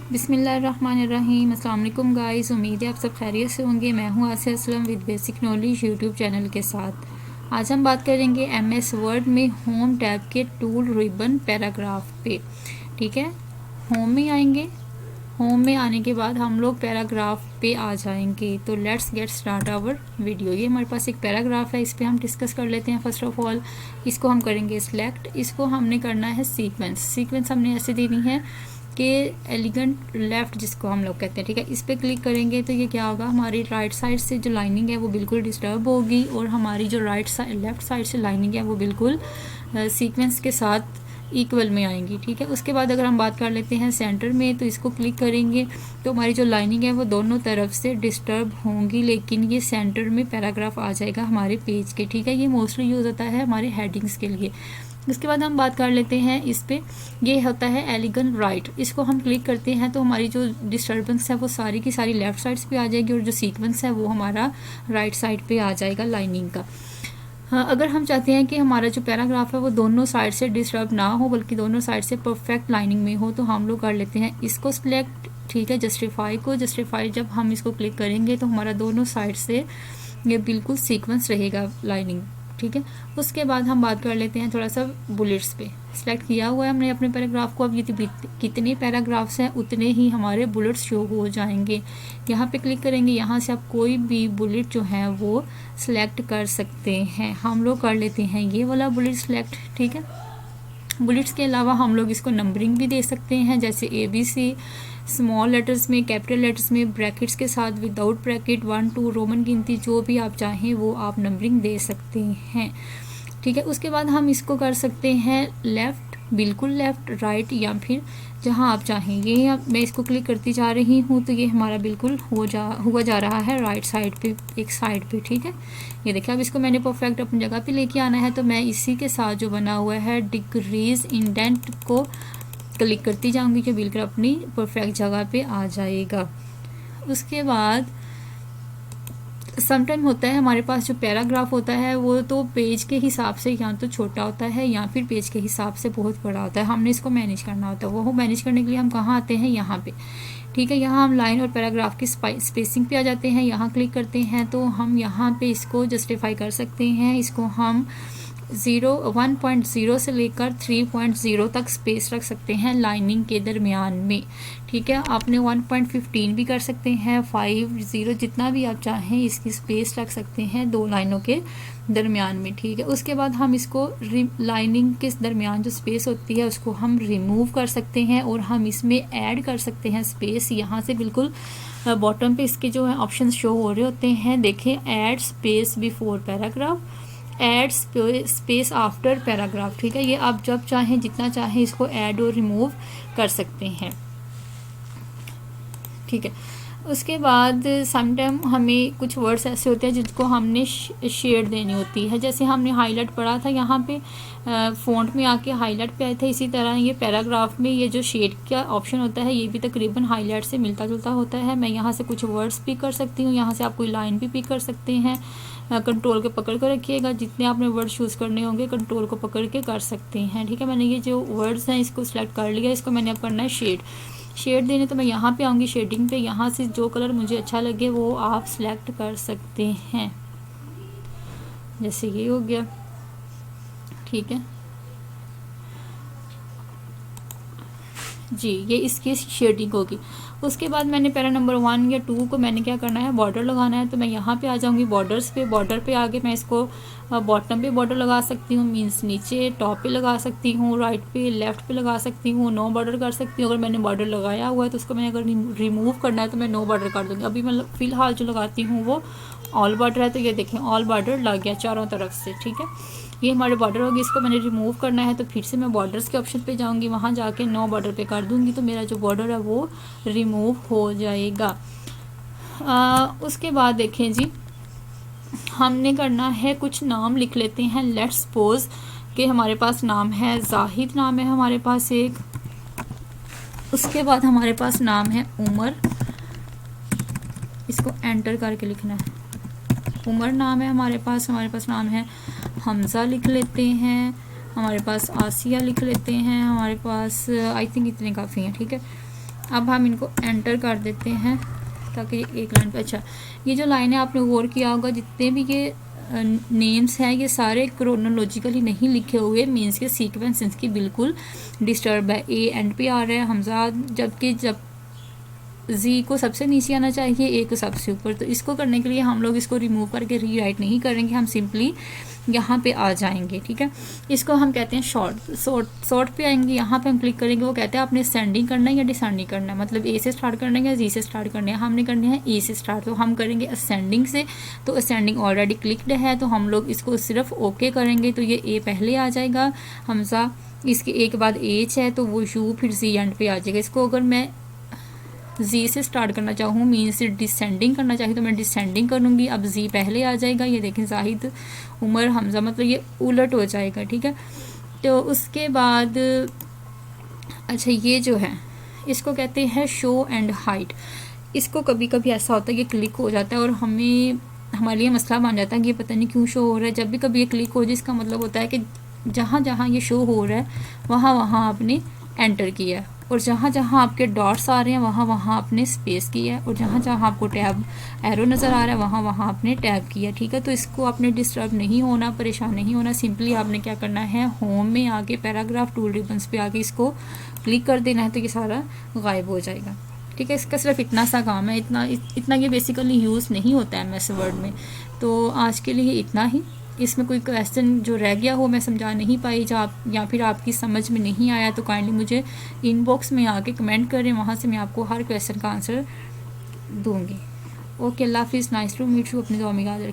बिस्मिल्लाहिर्रहमानिर्रहीम। अस्सलाम वालेकुम गाइस, उम्मीद है आप सब खैरियत से होंगे। मैं हूं Asiya Aslam with basic knowledge YouTube channel के साथ। आज हम बात करेंगे एमएस वर्ड में होम टैब के टूल रिबन पैराग्राफ पे। ठीक है, होम में आएंगे। होम में आने के बाद हम लोग पैराग्राफ पे आ जाएंगे। तो let's get start our video. ये हमारे पास एक पैराग्राफ है, इस पर हम डिस्कस कर लेते हैं। फर्स्ट ऑफ ऑल इसको हम करेंगे सिलेक्ट। इसको हमने करना है सीक्वेंस। सीक्वेंस हमने ऐसे देनी है कि एलिगेंट लेफ़्ट जिसको हम लोग कहते हैं। ठीक है, इस पर क्लिक करेंगे तो ये क्या होगा, हमारी राइट साइड से जो लाइनिंग है वो बिल्कुल डिस्टर्ब होगी और हमारी जो लेफ़्ट साइड से लाइनिंग है वो बिल्कुल सीक्वेंस के साथ इक्वल में आएंगी। ठीक है, उसके बाद अगर हम बात कर लेते हैं सेंटर में, तो इसको क्लिक करेंगे तो हमारी जो लाइनिंग है वो दोनों तरफ से डिस्टर्ब होंगी, लेकिन ये सेंटर में पैराग्राफ आ जाएगा हमारे पेज के। ठीक है, ये मोस्टली यूज़ होता है हमारे हेडिंग्स के लिए। उसके बाद हम बात कर लेते हैं इस पे, ये होता है एलिगेंट राइट। इसको हम क्लिक करते हैं तो हमारी जो डिस्टर्बेंस है वो सारी की सारी लेफ़्ट साइड्स पे आ जाएगी और जो सीक्वेंस है वो हमारा राइट साइड पे आ जाएगा लाइनिंग का। हाँ, अगर हम चाहते हैं कि हमारा जो पैराग्राफ है वो दोनों साइड से डिस्टर्ब ना हो बल्कि दोनों साइड से परफेक्ट लाइनिंग में हो, तो हम लोग कर लेते हैं इसको सिलेक्ट। ठीक है, जस्टिफाई जब हम इसको क्लिक करेंगे तो हमारा दोनों साइड से ये बिल्कुल सीक्वेंस रहेगा लाइनिंग। ठीक है, उसके बाद हम बात कर लेते हैं थोड़ा सा बुलेट्स पे। सिलेक्ट किया हुआ है हमने अपने पैराग्राफ को। अब ये कितने पैराग्राफ्स हैं उतने ही हमारे बुलेट्स शो हो जाएंगे। यहाँ पे क्लिक करेंगे, यहाँ से आप कोई भी बुलेट जो है वो सिलेक्ट कर सकते हैं। हम लोग कर लेते हैं ये वाला बुलेट सिलेक्ट। ठीक है, बुलेट्स के अलावा हम लोग इसको नंबरिंग भी दे सकते हैं, जैसे ABC, स्मॉल लेटर्स में, कैपिटल लेटर्स में, ब्रैकेट्स के साथ, विदाउट ब्रैकेट, 1 2 रोमन गिनती, जो भी आप चाहें वो आप नंबरिंग दे सकते हैं। ठीक है, उसके बाद हम इसको कर सकते हैं लेफ़्ट, बिल्कुल लेफ़्ट, राइट, या फिर जहां आप चाहें। ये मैं इसको क्लिक करती जा रही हूँ तो ये हमारा बिल्कुल हुआ जा रहा है राइट साइड पे, एक साइड पे। ठीक है, ये देखिए अब इसको मैंने परफेक्ट अपनी जगह पे लेके आना है, तो मैं इसी के साथ जो बना हुआ है डिक्रीज इंडेंट को क्लिक करती जाऊंगी जो बिल्कुल अपनी परफेक्ट जगह पे आ जाएगा। उसके बाद समटाइम होता है हमारे पास जो पैराग्राफ होता है वो तो पेज के हिसाब से या तो छोटा होता है या फिर पेज के हिसाब से बहुत बड़ा होता है। हमने इसको मैनेज करना होता है। वो मैनेज करने के लिए हम कहाँ आते हैं, यहाँ पे। ठीक है, यहाँ हम लाइन और पैराग्राफ की स्पेसिंग पे आ जाते हैं। यहाँ क्लिक करते हैं तो हम यहाँ पे इसको जस्टिफाई कर सकते हैं। इसको हम 1.0 से लेकर 3.0 तक स्पेस रख सकते हैं लाइनिंग के दरमियान में। ठीक है, आपने 1.15 भी कर सकते हैं, 50, जितना भी आप चाहें इसकी स्पेस रख सकते हैं दो लाइनों के दरमियान में। ठीक है, उसके बाद हम इसको लाइनिंग के दरमियान जो स्पेस होती है उसको हम रिमूव कर सकते हैं और हम इसमें ऐड कर सकते हैं स्पेस। यहाँ से बिल्कुल बॉटम पे इसके जो है ऑप्शन शो हो रहे होते हैं, देखें, add space before paragraph, add space after paragraph. ठीक है, ये आप जब चाहें जितना चाहें इसको ऐड और रिमूव कर सकते हैं। ठीक है, उसके बाद समटाइम हमें कुछ वर्ड्स ऐसे होते हैं जिनको हमने शेड देनी होती है, जैसे हमने हाईलाइट पढ़ा था, यहाँ पे फ़ॉन्ट में आके हाईलाइट पे आए थे। इसी तरह ये पैराग्राफ में ये जो शेड का ऑप्शन होता है ये भी तकरीबन हाईलाइट से मिलता जुलता होता है। मैं यहाँ से कुछ वर्ड्स पिक कर सकती हूँ, यहाँ से आप कोई लाइन भी पिक कर सकते हैं। कंट्रोल को पकड़ कर रखिएगा, जितने आपने वर्ड चूज़ करने होंगे कंट्रोल को पकड़ के कर सकते हैं। ठीक है, मैंने ये जो वर्ड्स हैं इसको सिलेक्ट कर लिया। इसको मैंने अब करना है शेड देने, तो मैं यहाँ पे आऊँगी शेडिंग पे। यहाँ से जो कलर मुझे अच्छा लगे वो आप सिलेक्ट कर सकते हैं, जैसे ये हो गया। ठीक है जी, ये इसकी शेडिंग होगी। उसके बाद मैंने पैरा नंबर 1 या 2 को मैंने क्या करना है, बॉर्डर लगाना है, तो मैं यहाँ पे आ जाऊँगी बॉर्डर्स पे। बॉर्डर पे आगे मैं इसको बॉटम पे बॉर्डर लगा सकती हूँ, मीन्स नीचे टॉप पे लगा सकती हूँ, राइट पे लेफ्ट पे लगा सकती हूँ, नो बॉर्डर कर सकती हूँ। अगर मैंने बॉर्डर लगाया हुआ है तो उसको मैंने अगर रिमूव करना है तो मैं नो बॉर्डर कर दूँगी। अभी मैं फ़िलहाल जो लगाती हूँ वो ऑल बॉर्डर है, तो ये देखें ऑल बॉर्डर लग गया चारों तरफ से। ठीक है, ये हमारे बॉर्डर होगी। इसको मैंने रिमूव करना है तो फिर से मैं बॉर्डर्स के ऑप्शन पे जाऊंगी, वहाँ जाके नो बॉर्डर पे कर दूंगी तो मेरा जो बॉर्डर है वो रिमूव हो जाएगा। उसके बाद देखें जी, हमने करना है कुछ नाम लिख लेते हैं। लेट्स सपोज कि हमारे पास नाम है जाहिद, नाम है हमारे पास एक। उसके बाद हमारे पास नाम है उमर, इसको एंटर करके लिखना है। उमर नाम है हमारे पास नाम है हमज़ा लिख लेते हैं, हमारे पास आसिया लिख लेते हैं, हमारे पास आई थिंक इतने काफ़ी हैं। ठीक है, अब हम इनको एंटर कर देते हैं ताकि एक लाइन पे। अच्छा, ये जो लाइन है आपने गौर किया होगा जितने भी ये नेम्स हैं ये सारे क्रोनोलॉजिकली नहीं लिखे हुए, मीन्स के सीक्वेंस इनकी बिल्कुल डिस्टर्ब है। ए एंड पे आ रहा है हमजा, जबकि जब जी को सबसे नीचे आना चाहिए, ए को सबसे ऊपर। तो इसको करने के लिए हम लोग इसको रिमूव करके रीराइट नहीं करेंगे, हम सिंपली यहाँ पे आ जाएंगे। ठीक है, इसको हम कहते हैं शॉर्ट पे आएंगे, यहाँ पे हम क्लिक करेंगे। वो कहते हैं आपने असेंडिंग करना है या डिसेंडिंग करना है, मतलब ए से स्टार्ट करना है या जी से स्टार्ट करना है। हमने करने हैं ए से स्टार्ट, तो हम करेंगे असेंडिंग से। तो असेंडिंग ऑलरेडी क्लिक्ड है तो हम लोग इसको सिर्फ ओके करेंगे, तो ये ए पहले आ जाएगा हमजा, इसके एक बाद एच है तो वो यू, फिर जी एंड पे आ जाएगा। इसको अगर मैं जी से स्टार्ट करना चाहूँ, मीन्स डिसेंडिंग करना चाहिए, तो मैं डिसेंडिंग करूँगी। अब जी पहले आ जाएगा, ये देखें जाहिद, उमर, हमजा, मतलब ये उलट हो जाएगा। ठीक है, तो उसके बाद अच्छा ये जो है इसको कहते हैं शो एंड हाइड। इसको कभी कभी ऐसा होता है कि क्लिक हो जाता है और हमें हमारे लिए मसला बन जाता है कि ये पता नहीं क्यों शो हो रहा है। जब भी कभी ये क्लिक हो जाए इसका मतलब होता है कि जहाँ जहाँ ये शो हो रहा है वहाँ वहाँ आपने एंटर किया है, और जहाँ जहाँ आपके डॉट्स आ रहे हैं वहाँ वहाँ आपने स्पेस किया है, और जहाँ जहाँ आपको टैब एरो नज़र आ रहा है वहाँ वहाँ आपने टैब किया। ठीक है, तो इसको आपने डिस्टर्ब नहीं होना, परेशान नहीं होना। सिंपली आपने क्या करना है, होम में आके पैराग्राफ टूल रिबन्स पे आके इसको क्लिक कर देना है, तो ये सारा गायब हो जाएगा। ठीक है, इसका सिर्फ इतना सा काम है, इतना ये बेसिकली यूज़ नहीं होता है MS वर्ड में। तो आज के लिए इतना ही। इसमें कोई क्वेश्चन जो रह गया हो, मैं समझा नहीं पाई या फिर आपकी समझ में नहीं आया, तो काइंडली मुझे इनबॉक्स में आके कमेंट करें, वहाँ से मैं आपको हर क्वेश्चन का आंसर दूंगी। ओके, अल्लाह हाफिज़, नाइस टू मीट यू, अपनी दुआ में याद रखें।